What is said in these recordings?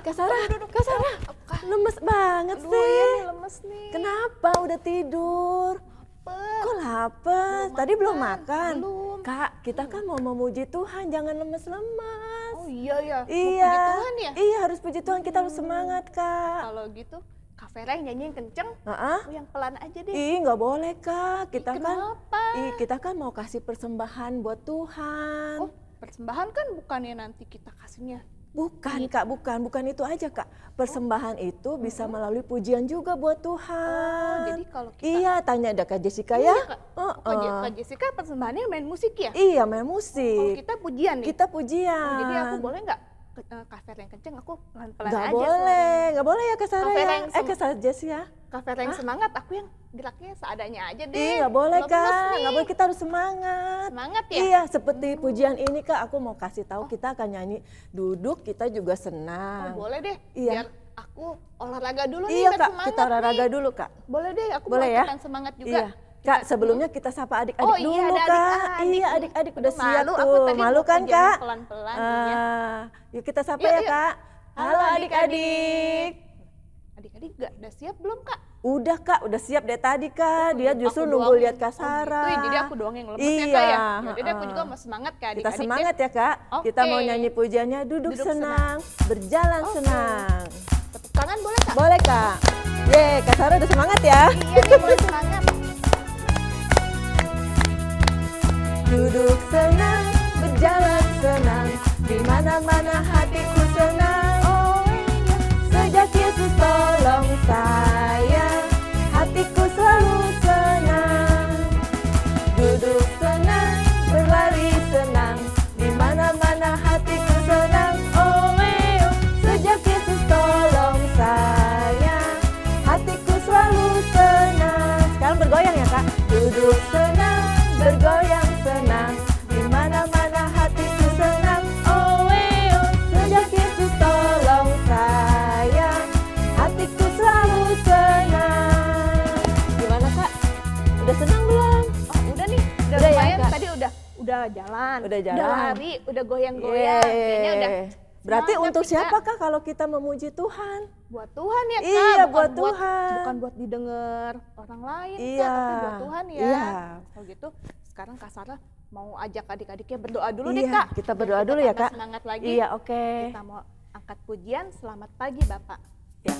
Kak Sarah, Kak Sarah, lemes banget Aduh, sih. iya nih, lemes nih. Kenapa? Udah tidur? Lapar. Kok lapar? Tadi belum makan? Belum. Kak, kita kan mau memuji Tuhan, jangan lemes-lemes. Oh iya ya, mau Iya, puji Tuhan ya? iya harus puji Tuhan, kita harus semangat Kak. Kalau gitu, Kak Vera yang nyanyi yang kenceng, Heeh. aku yang pelan aja deh. Ih, nggak boleh Kak, kita Kenapa? kita kan mau kasih persembahan buat Tuhan. Oh, persembahan kan bukannya nanti kita kasihnya. Bukan Kak, bukan itu aja Kak. Persembahan itu bisa melalui pujian juga buat Tuhan. Oh, jadi kalau kita... Iya, tanya ada Kak Jessica ya. Iya, Kak Jessica persembahannya main musik ya? Iya, main Kalau musik. kita pujian nih. Kita pujian. Jadi aku boleh nggak Kak Vera yang kenceng, aku pelan-pelan aja. Nggak boleh ya Kak Sarah Kak Vera ya. yang Kak Sarah Jess ya. Kak Vera yang semangat, aku yang geraknya seadanya aja deh. Ih, nggak boleh Lemes Kak, nih. nggak boleh, kita harus semangat. Semangat ya? Iya, seperti pujian ini Kak, aku mau kasih tahu kita akan nyanyi duduk, kita juga senang. Oh, boleh deh. Iya. Biar aku olahraga dulu nih, Iya biar Kak, semangat kita olahraga nih. dulu Kak. Boleh deh, aku Boleh mau ya? ikutan semangat juga. Iya. Kak, sebelumnya kita sapa adik-adik Oh, dulu iya, ada Kak. adik-adik. Iya, adik-adik udah Aduh, siap malu, tuh. aku tadi Malu mau kan kerjain Kak? pelan-pelan nih ya. Yuk kita sapa Yuk, ya yuk. Kak. Halo, Halo adik-adik. Adik-adik udah siap belum Kak? Udah Kak, udah siap dari tadi Kak. Dia justru Aku nunggu doang lihat yang- Kak Sarah. Oh gitu, jadi aku doang yang lemes ya Iya, Kak ya? Yaudah deh, aku juga mau semangat Kak Kita adik-adik semangat ya Kak. Kita Oke. mau nyanyi pujiannya duduk, Duduk senang, berjalan Oke. senang. Tepuk tangan boleh Kak? Boleh Kak. Yeay, Kak Sarah udah semangat ya. Iya nih, mulai semangat. Duduk senang, berjalan senang, di mana-mana hatiku senang. Oh iya, sejak Yesus tolong saya, hatiku selalu senang. Duduk senang, berlari senang, di mana-mana hatiku senang. Oh iya, sejak Yesus tolong saya, hatiku selalu senang. Sekarang bergoyang ya Kak. Duduk senang, bergoyang senang, di mana-mana hatiku senang. Oh sejak Yesus tolong saya, hatiku selalu senang. Gimana Kak? Udah senang belum? Oh udah nih, udah Udah ya, lumayan Kak? tadi udah jalan, Udah jalan. udah lari, udah goyang-goyang, kayaknya udah. Berarti semangat untuk nih, siapa Kak. Kak kalau kita memuji Tuhan? Buat Tuhan ya Kak, Iya, bukan buat Tuhan. bukan buat didengar orang lain Iya, Kak, tapi buat Tuhan ya. iya. Kalau gitu sekarang Kak Sarah mau ajak adik-adiknya berdoa dulu deh Iya, Kak. kita Biar berdoa dulu ya tambah Kak. Semangat lagi. Iya, oke. Kita mau angkat pujian, selamat pagi Bapak. Ya.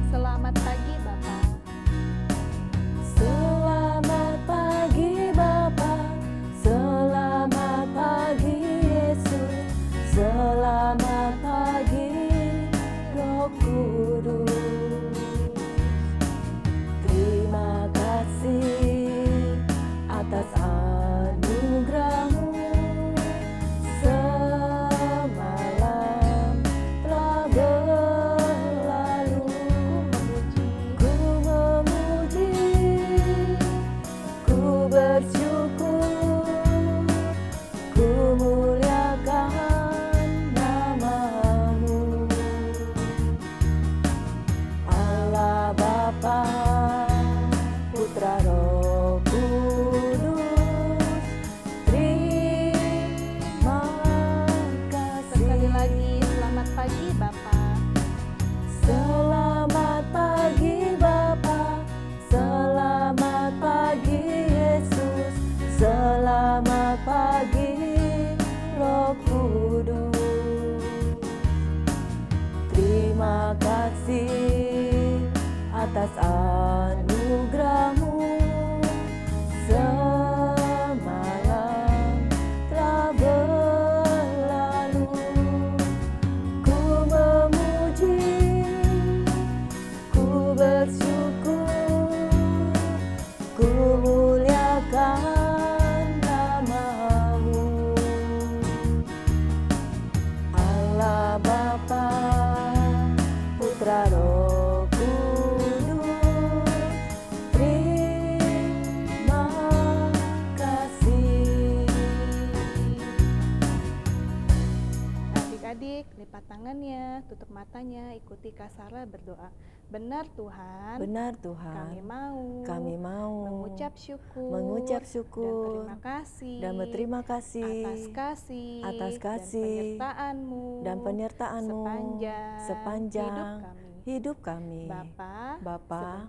Selamat pagi Bapak. Selamat pagi Bapa, selamat pagi Yesus, selamat pagi Roh Kudus. Terima kasih atas anugerah-Mu, semalam telah berlalu. Ku memuji, ku bersyukur, ku muliakan nama-Mu. Allah Bapa, Putra Roh Kudus, terima kasih. Sekali lagi selamat pagi Bapak. Selamat pagi Bapa, selamat pagi Yesus, selamat pagi Roh Kudus. Terima kasih atas anugerah-Mu, semalam telah berlalu. Ku memuji, ku bersyukur, ku muliakan nama-Mu. Allah Bapa, Putra Roh Kudus, tangannya, tutup matanya, ikuti Kak Sarah berdoa. Benar Tuhan, Benar Tuhan, kami mau mengucap syukur, dan berterima kasih atas kasih dan penyertaan-Mu sepanjang hidup kami. Bapa,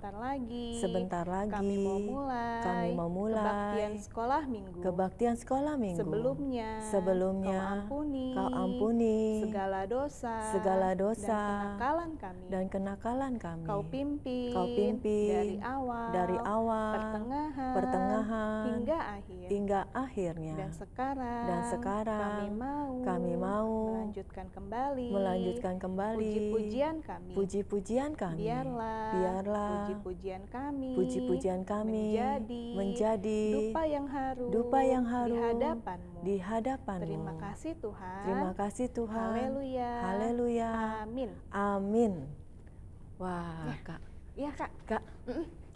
sebentar lagi kami mau mulai kebaktian sekolah minggu. Sebelumnya Kau ampuni segala dosa dan kenakalan kami. Kau pimpin dari awal, pertengahan, hingga hingga akhirnya. Dan sekarang kami mau melanjutkan kembali puji-pujian kami. Biarlah puji-pujian kami menjadi dupa yang harum di hadapan-Mu. Terima kasih Tuhan. Haleluya. Amin. Wah, Kak. Iya Kak. Kak.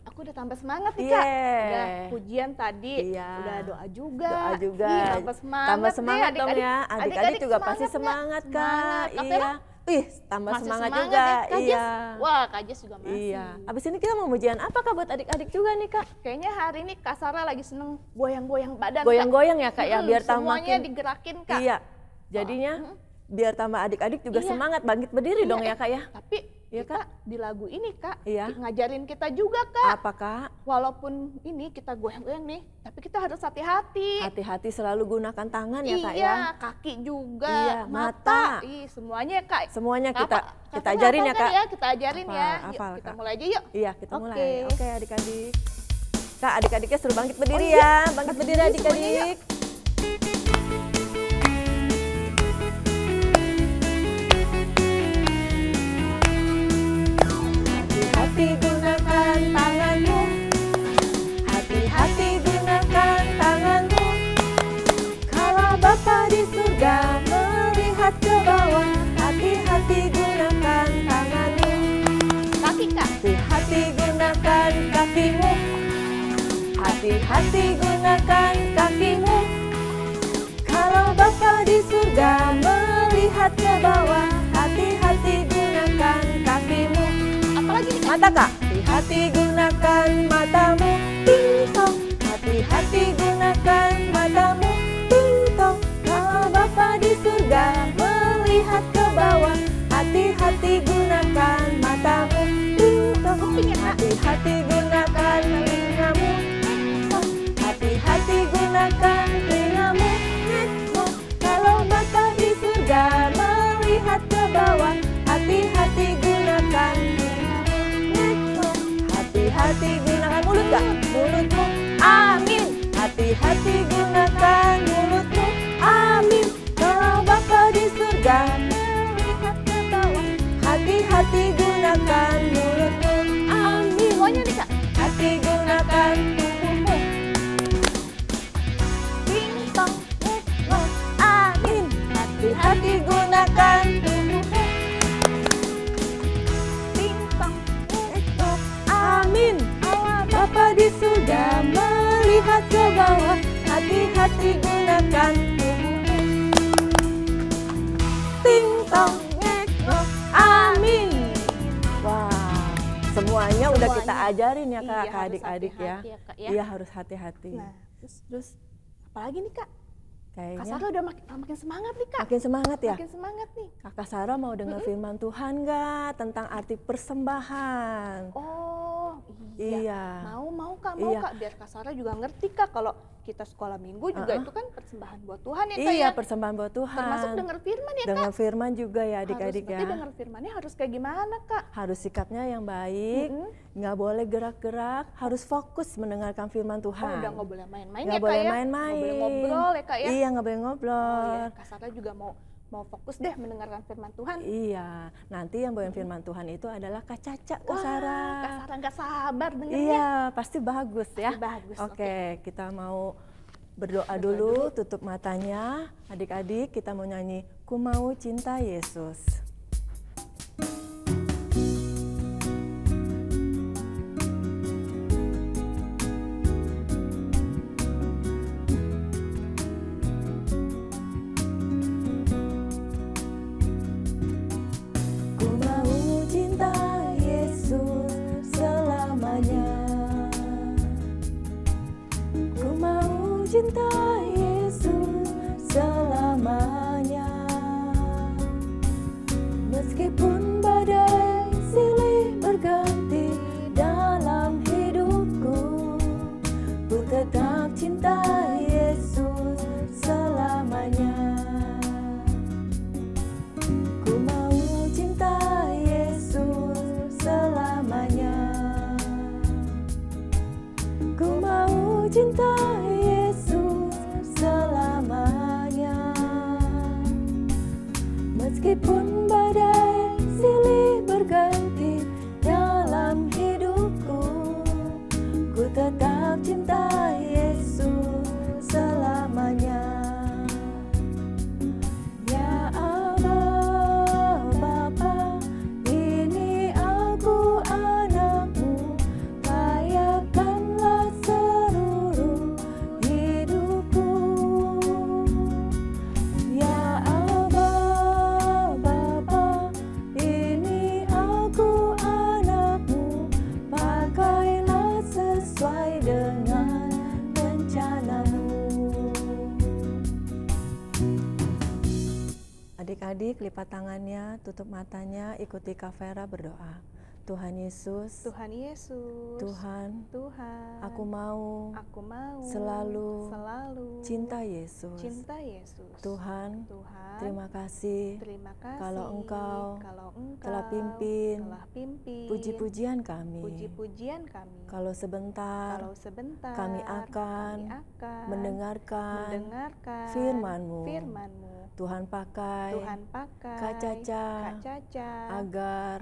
Aku udah tambah semangat nih Kak. Yeah. Udah pujian tadi, Iya. udah doa juga. Doa juga. Ih, tambah semangat, Tambah semangat deh, dong ya. Adik-adik juga pasti semangat Kak. Iya. Tambah Masih semangat semangat juga. ya, Kak Jess? Iya. Wah, Kak Jess juga masih. Iya. Abis ini kita mau ujian apa Kak buat adik-adik juga nih Kak? Kayaknya hari ini Kak Sarah lagi seneng goyang-goyang badan. Goyang-goyang ya Kak ya, biar semuanya makin digerakin Kak. Iya. Jadinya biar tambah adik-adik juga Iya. semangat bangkit berdiri dong ya Kak ya. Tapi Iya, kita di lagu ini Kak, Iya. ngajarin kita juga Kak. Apa Kak? Walaupun ini kita goyang-goyang nih, tapi kita harus hati-hati. Hati-hati selalu gunakan tangan ya Kak ya. Iya, kaki juga, Iya, mata. Semuanya Kak. Semuanya Apa? kita Kakaknya ajarin ya hafal kan Kak. ya, kita ajarin Hafal, ya. Yuk, hafal, kita Kak. mulai aja yuk. Iya, kita mulai. Oke. Oke, adik-adik. Kak, adik-adiknya suruh bangkit berdiri Oh, iya. ya. Bangkit berdiri Berdiri semuanya, adik-adik. Hati-hati gunakan tanganmu. Hati-hati gunakan tanganmu. Kalau Bapa di surga melihat ke bawah, hati-hati gunakan tanganmu. Kaki Kak. Hati-hati gunakan kakimu. Hati-hati gunakan kakimu. Kalau Bapa di surga melihat ke bawah, hati-hati gunakan kakimu. Apalagi nih Kak? Mata Kak. Hati-hati gunakan matamu. Ting-tong. Hati-hati gunakan matamu. Ting-tong. Kalau Bapa di surga melihat ke bawah, hati-hati gunakan matamu. Ting-tong. Kupingnya, Kak. Hati-hati gunakan telingamu. Hati-hati gunakan telingamu. Kalau Bapa di surga melihat ke bawah, hati-hati gunakan telingamu. Hati-hati gunakan mulut Kak. Mulutmu. Amin. Hati-hati gunakan mulutmu. Amin. Kalau Bapa di surga melihat ke bawah, hati-hati gunakan mulutmu. Amin. Semuanya nih Kak. Hati gunakan tubuhmu. Ting-tong. Amin. Hati-hati gunakan tubuhmu. Ting-tong. Amin. Bapa di surga melihat ke bawah, hati-hati gunakan tubuhmu. Ting-tong. Amin. Wah, semuanya udah kita ajarin ya Kak, Iya, ke harus adik-adik ya. hati-hati ya, Kak, ya. Iya, harus hati-hati. Nah, Terus apalagi nih Kak? Kak kayaknya Sarah udah makin semangat nih Kak. makin semangat ya. Makin semangat nih. Kakak Sarah mau dengar firman Tuhan nggak tentang arti persembahan? Oh, Iya. Mau Kak, Iya. Kak. Biar Kak Sarah juga ngerti Kak, kalau kita sekolah minggu juga itu kan persembahan buat Tuhan ya Kak Iya, ya. persembahan buat Tuhan. Termasuk dengar firman ya Dengar Kak. firman juga ya adik-adik Berarti ya. dengar firmannya harus kayak gimana Kak? Harus sikapnya yang baik, nggak boleh gerak-gerak, harus fokus mendengarkan firman Oh, Tuhan. udah nggak boleh main-main Nggak ya Kak boleh ya. main-main. Nggak boleh ngobrol ya Kak ya. Iya, nggak boleh Oh, ngobrol. iya. Kak Sarah juga mau fokus deh mendengarkan firman Tuhan. Iya, nanti yang bawain firman Tuhan itu adalah Kak Caca, Kak Wah, Sarah. Kak Sarah nggak sabar dengernya. Iya, pasti bagus ya. Pasti bagus, Oke, kita mau berdoa dulu, tutup matanya. Adik-adik, kita mau nyanyi Ku Mau Cinta Yesus. cinta Yesus selamanya. Meskipun badai silih berganti dalam hidupku, ku tetap cinta Yesus selamanya. Ku mau cinta Yesus selamanya. Ku mau cinta Yesus selamanya. Meskipun badai silih berganti dalam hidupku, ku tetap cinta Yesus selamanya. Ya Allah Bapa, ini aku anakmu, layakkanlah seluruh hidupku. Ya Allah Bapa, ini aku anakmu, pakailah sesuai dengan rencanamu. Adik-adik lipat tangannya, tutup matanya, ikuti Kak Vera berdoa. Tuhan Yesus, Tuhan Yesus, Tuhan, Tuhan, aku mau selalu cinta Yesus. cinta Yesus. Tuhan, Tuhan, terima kasih terima kasih kalau Engkau telah telah pimpin pimpin puji-pujian kami. puji-pujian kami. Kalau sebentar Kalau sebentar kami akan mendengarkan mendengarkan firman-Mu. firman-Mu. Tuhan pakai Tuhan pakai Kak Caca agar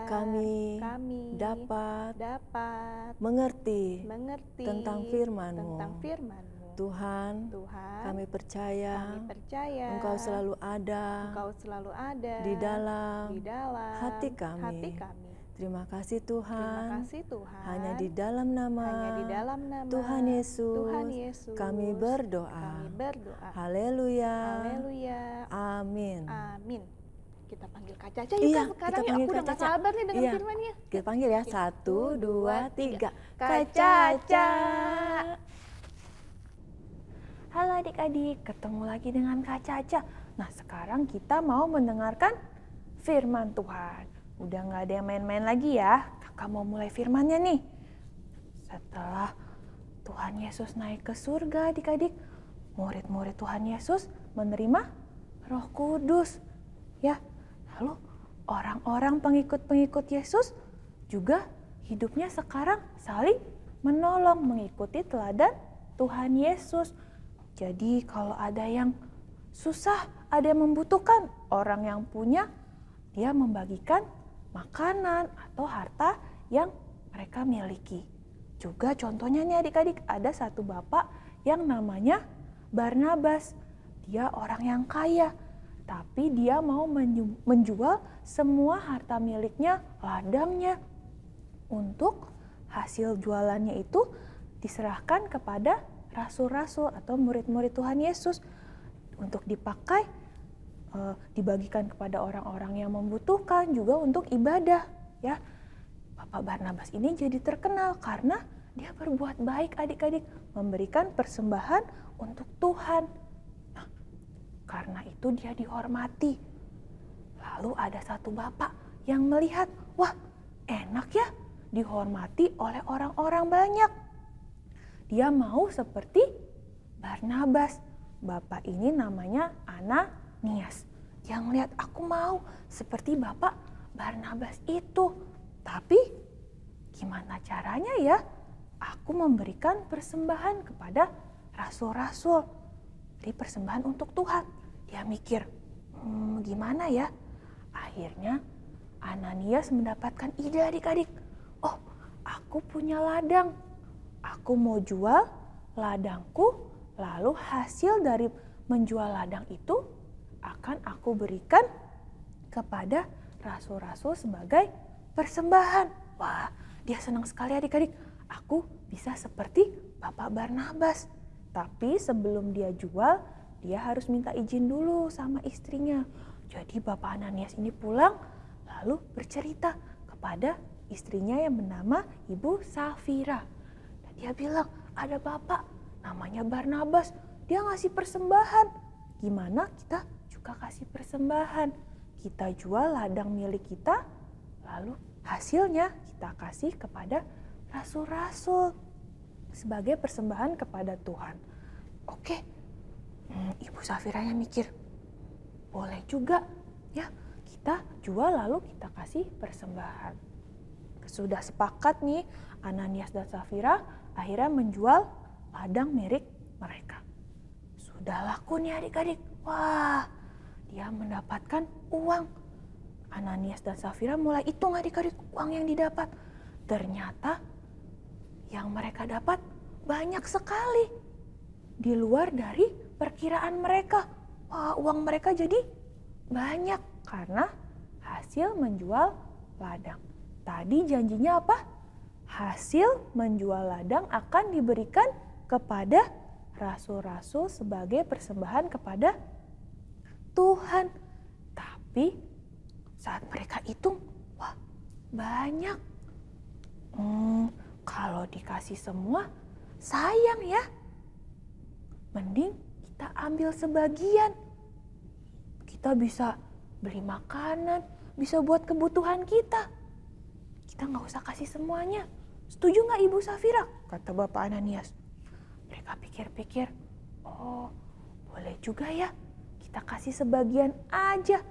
kami dapat mengerti tentang firman-Mu. Tuhan, kami percaya Engkau selalu ada di dalam hati kami. Terima kasih Tuhan. Hanya di dalam nama Tuhan Yesus kami berdoa. Haleluya. Amin. Amin. Kita panggil Kak Caca yuk Iya, sekarang. kita Aku panggil udah Kak gak Caca. sabar nih dengan Iya. firman-Nya. Kita panggil ya. 1, 2, 3. Kak Caca. Halo adik-adik, ketemu lagi dengan Kak Caca. Nah, sekarang kita mau mendengarkan firman Tuhan. Udah gak ada yang main-main lagi ya. Kakak mau mulai firmannya nih. Setelah Tuhan Yesus naik ke surga adik-adik, murid-murid Tuhan Yesus menerima Roh Kudus. Ya, lalu orang-orang pengikut-pengikut Yesus juga hidupnya sekarang saling menolong, mengikuti teladan Tuhan Yesus. Jadi kalau ada yang susah, ada yang membutuhkan, orang yang punya, dia membagikan makanan atau harta yang mereka miliki. Juga contohnya nih adik-adik, ada satu bapak yang namanya Barnabas. Dia orang yang kaya, tapi dia mau menjual semua harta miliknya, ladangnya. Untuk hasil jualannya itu diserahkan kepada rasul-rasul atau murid-murid Tuhan Yesus untuk dipakai, dibagikan kepada orang-orang yang membutuhkan, juga untuk ibadah. Ya, Bapak Barnabas ini jadi terkenal karena dia berbuat baik adik-adik, memberikan persembahan untuk Tuhan. Nah, karena itu dia dihormati. Lalu ada satu bapak yang melihat, wah enak ya dihormati oleh orang-orang banyak. Dia mau seperti Barnabas. Bapak ini namanya Ananias. Dia ngelihat, aku mau seperti Bapak Barnabas itu. Tapi gimana caranya ya? Aku memberikan persembahan kepada rasul-rasul. Jadi persembahan untuk Tuhan. Dia mikir, gimana ya? Akhirnya Ananias mendapatkan ide adik-adik. Oh, aku punya ladang. Aku mau jual ladangku, lalu hasil dari menjual ladang itu akan aku berikan kepada rasul-rasul sebagai persembahan. Wah, dia senang sekali adik-adik. Aku bisa seperti Bapak Barnabas. Tapi sebelum dia jual, dia harus minta izin dulu sama istrinya. Jadi Bapak Ananias ini pulang, lalu bercerita kepada istrinya yang bernama Ibu Safira. Dan dia bilang, ada Bapak namanya Barnabas, dia ngasih persembahan. Gimana kita juga kasih persembahan? Kita jual ladang milik kita, lalu hasilnya kita kasih kepada rasul-rasul sebagai persembahan kepada Tuhan. Oke, Ibu Safiranya mikir, boleh juga ya kita jual lalu kita kasih persembahan. Sudah sepakat nih Ananias dan Safira akhirnya menjual ladang milik mereka. Sudah laku nih adik-adik. Wah, dia mendapatkan uang. Ananias dan Safira mulai hitung adik-adik uang yang didapat. Ternyata yang mereka dapat banyak sekali. Di luar dari perkiraan mereka. Wah, uang mereka jadi banyak karena hasil menjual ladang. Tadi janjinya apa? Hasil menjual ladang akan diberikan kepada rasul-rasul sebagai persembahan kepada Tuhan. Tapi saat mereka hitung, wah banyak. Kalau dikasih semua, sayang ya. Mending kita ambil sebagian. Kita bisa beli makanan, bisa buat kebutuhan kita. Kita nggak usah kasih semuanya. Setuju nggak Ibu Safira? Kata Bapak Ananias. Mereka pikir-pikir, oh boleh juga ya. Kita kasih sebagian aja.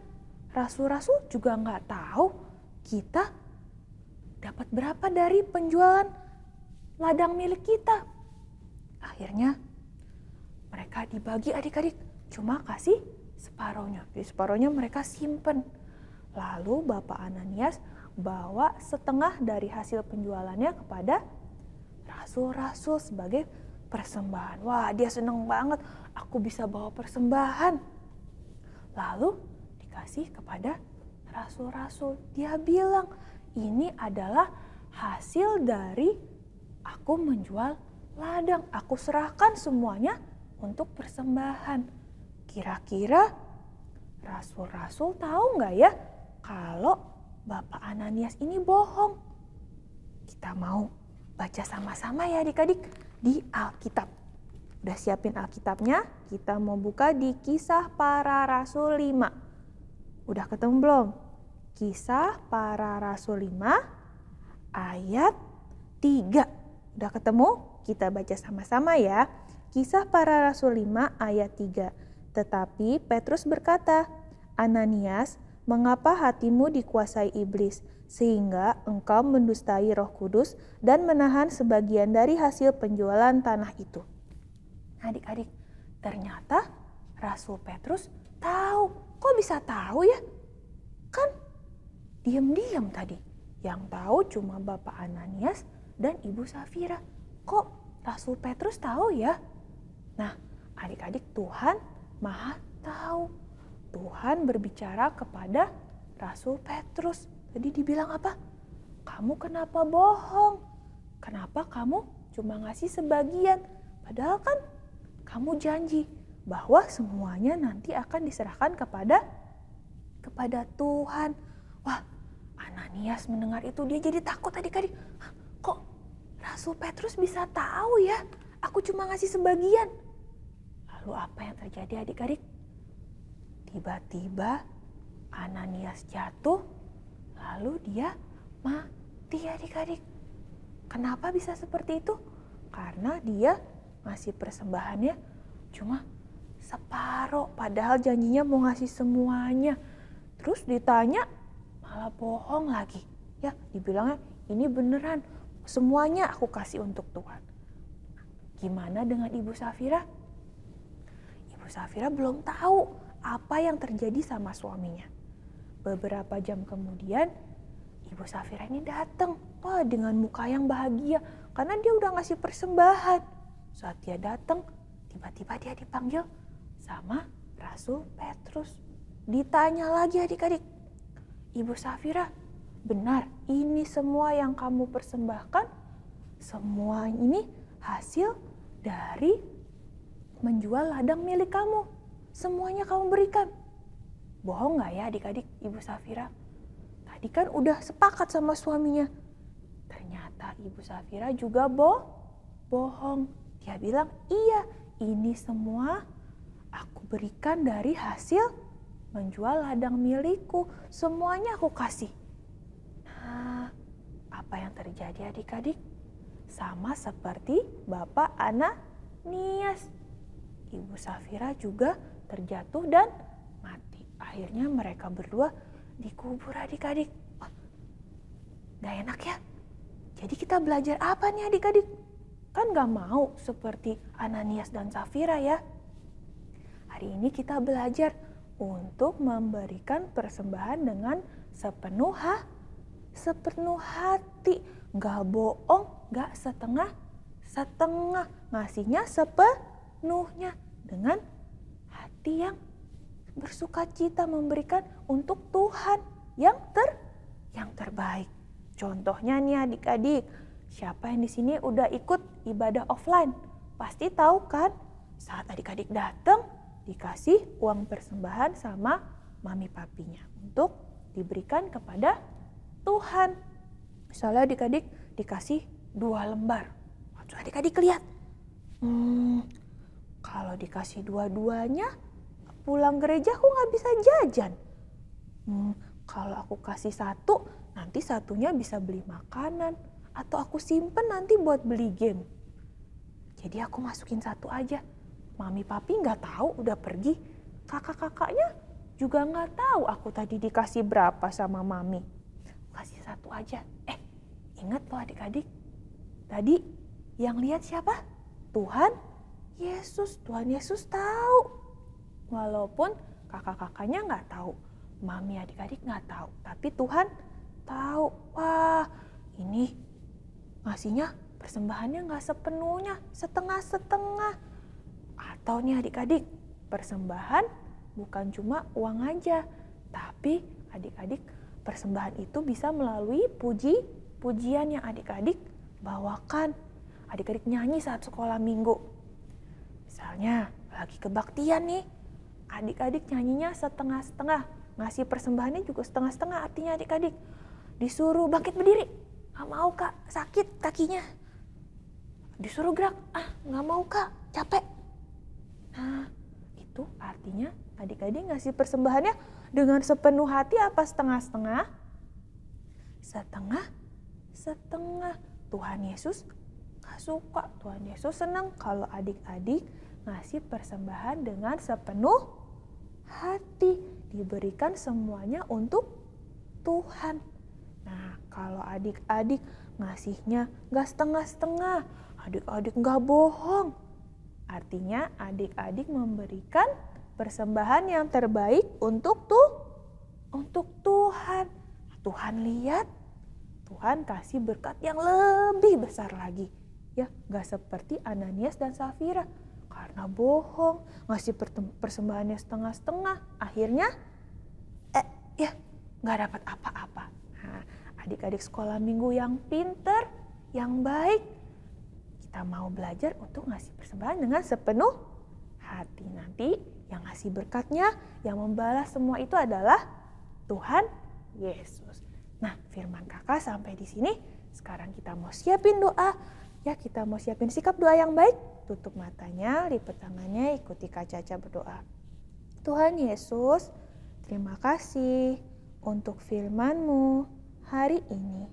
Rasul-rasul juga nggak tahu kita dapat berapa dari penjualan ladang milik kita. Akhirnya mereka dibagi adik-adik, cuma kasih separohnya. Di separohnya mereka simpen. Lalu Bapak Ananias bawa setengah dari hasil penjualannya kepada rasul-rasul sebagai persembahan. Wah, dia seneng banget, aku bisa bawa persembahan. Lalu dikasih kepada rasul-rasul. Dia bilang, ini adalah hasil dari aku menjual ladang. Aku serahkan semuanya untuk persembahan. Kira-kira rasul-rasul tahu nggak ya kalau Bapak Ananias ini bohong? Kita mau baca sama-sama ya adik-adik di Alkitab. Udah siapin Alkitabnya? Kita mau buka di Kisah Para Rasul 5. Udah ketemu belum? Kisah Para Rasul 5 ayat 3. Udah ketemu? Kita baca sama-sama ya. Kisah Para Rasul 5 ayat 3. Tetapi Petrus berkata, Ananias, mengapa hatimu dikuasai iblis, sehingga engkau mendustai Roh Kudus dan menahan sebagian dari hasil penjualan tanah itu? Adik-adik, ternyata Rasul Petrus tahu. Kok bisa tahu ya? Kan diam-diam tadi. Yang tahu cuma Bapak Ananias dan Ibu Safira. Kok Rasul Petrus tahu ya? Nah, adik-adik, Tuhan Maha tahu. Tuhan berbicara kepada Rasul Petrus. Tadi dibilang apa? Kamu kenapa bohong? Kenapa kamu cuma ngasih sebagian? Padahal kan kamu janji bahwa semuanya nanti akan diserahkan kepada Tuhan. Wah, Ananias mendengar itu dia jadi takut adik-adik. Kok Rasul Petrus bisa tahu ya? Aku cuma ngasih sebagian. Lalu apa yang terjadi adik-adik? Tiba-tiba Ananias jatuh, lalu dia mati adik-adik. Kenapa bisa seperti itu? Karena dia ngasih persembahannya cuma separuh, padahal janjinya mau ngasih semuanya. Terus ditanya malah bohong lagi. Ya, dibilangnya ini beneran, semuanya aku kasih untuk Tuhan. Gimana dengan Ibu Safira? Ibu Safira belum tahu apa yang terjadi sama suaminya. Beberapa jam kemudian Ibu Safira ini datang, wah dengan muka yang bahagia karena dia udah ngasih persembahan. Saat dia datang, tiba-tiba dia dipanggil sama Rasul Petrus. Ditanya lagi adik-adik, Ibu Safira, benar ini semua yang kamu persembahkan? Semua ini hasil dari menjual ladang milik kamu. Semuanya kamu berikan. Bohong gak ya adik-adik Ibu Safira? Tadi kan udah sepakat sama suaminya. Ternyata Ibu Safira juga bohong. Dia bilang, iya, ini semua aku berikan dari hasil menjual ladang milikku. Semuanya aku kasih. Nah, apa yang terjadi adik-adik? Sama seperti Bapak Ananias. Ibu Safira juga terjatuh dan mati. Akhirnya mereka berdua dikubur adik-adik. Gak enak ya? Jadi kita belajar apa nih adik-adik? Kan gak mau seperti Ananias dan Safira ya. Hari ini kita belajar untuk memberikan persembahan dengan sepenuh hati. Gak bohong, gak setengah-setengah. Ngasihnya sepenuhnya dengan hati yang bersukacita, memberikan untuk Tuhan yang terbaik. Contohnya nih adik-adik, siapa yang di sini udah ikut ibadah offline? Pasti tahu kan, saat adik-adik datang dikasih uang persembahan sama mami papinya untuk diberikan kepada Tuhan. Misalnya adik-adik dikasih 2 lembar. Langsung adik-adik lihat, kalau dikasih dua-duanya pulang gereja aku nggak bisa jajan. Kalau aku kasih 1, nanti satunya bisa beli makanan. Atau aku simpen nanti buat beli game. Jadi aku masukin 1 aja. Mami papi nggak tahu udah pergi. Kakak-kakaknya juga nggak tahu aku tadi dikasih berapa sama mami. Kasih 1 aja. Ingat loh adik-adik. Tadi yang lihat siapa? Tuhan Yesus. Tuhan Yesus tahu. Walaupun kakak-kakaknya nggak tahu. Mami adik-adik nggak tahu. Tapi Tuhan tahu. Wah, ini ngasihnya persembahannya nggak sepenuhnya, setengah-setengah. Atau nih adik-adik, persembahan bukan cuma uang aja, tapi adik-adik persembahan itu bisa melalui pujian yang adik-adik bawakan. Adik-adik nyanyi saat sekolah minggu. Misalnya lagi kebaktian nih, adik-adik nyanyinya setengah-setengah, ngasih persembahannya juga setengah-setengah. Artinya adik-adik disuruh bangkit berdiri, gak mau kak, sakit kakinya. Disuruh gerak, gak mau kak, capek. Nah, itu artinya adik-adik ngasih persembahannya dengan sepenuh hati apa setengah-setengah? Setengah-setengah. Tuhan Yesus gak suka, Tuhan Yesus senang kalau adik-adik ngasih persembahan dengan sepenuh hati. Diberikan semuanya untuk Tuhan. Nah, kalau adik-adik ngasihnya gak setengah-setengah, adik-adik gak bohong. Artinya adik-adik memberikan persembahan yang terbaik untuk Tuhan. Tuhan lihat, Tuhan kasih berkat yang lebih besar lagi. Ya, gak seperti Ananias dan Safira. Karena bohong, ngasih persembahannya setengah-setengah. Akhirnya, gak dapat apa-apa. Nah, adik-adik sekolah minggu yang pinter, yang baik, kita mau belajar untuk ngasih persembahan dengan sepenuh hati. Nanti yang ngasih berkatnya, yang membalas semua itu adalah Tuhan Yesus. Nah, firman kakak sampai di sini. Sekarang kita mau siapin doa. Ya, kita mau siapin sikap doa yang baik. Tutup matanya, lipat tangannya, ikuti Kak Caca berdoa. Tuhan Yesus, terima kasih untuk firman-Mu hari ini.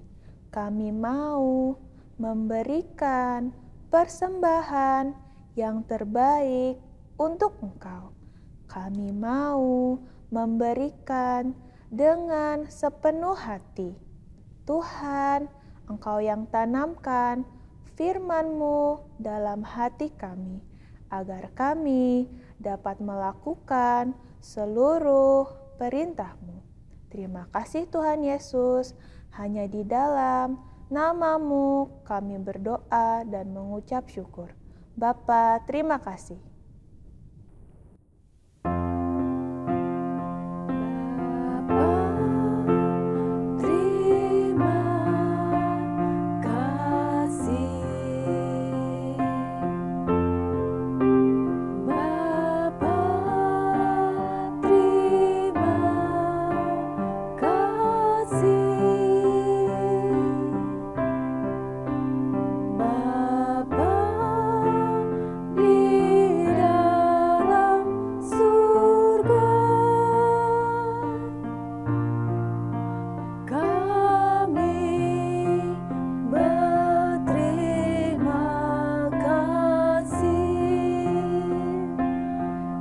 Kami mau memberikan persembahan yang terbaik untuk Engkau. Kami mau memberikan dengan sepenuh hati. Tuhan, Engkau yang tanamkan firman-Mu dalam hati kami, agar kami dapat melakukan seluruh perintah-Mu. Terima kasih Tuhan Yesus, hanya di dalam nama-Mu kami berdoa dan mengucap syukur. Bapa, terima kasih.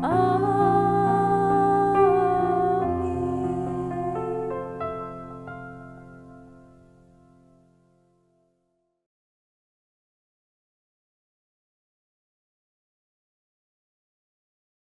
Oh,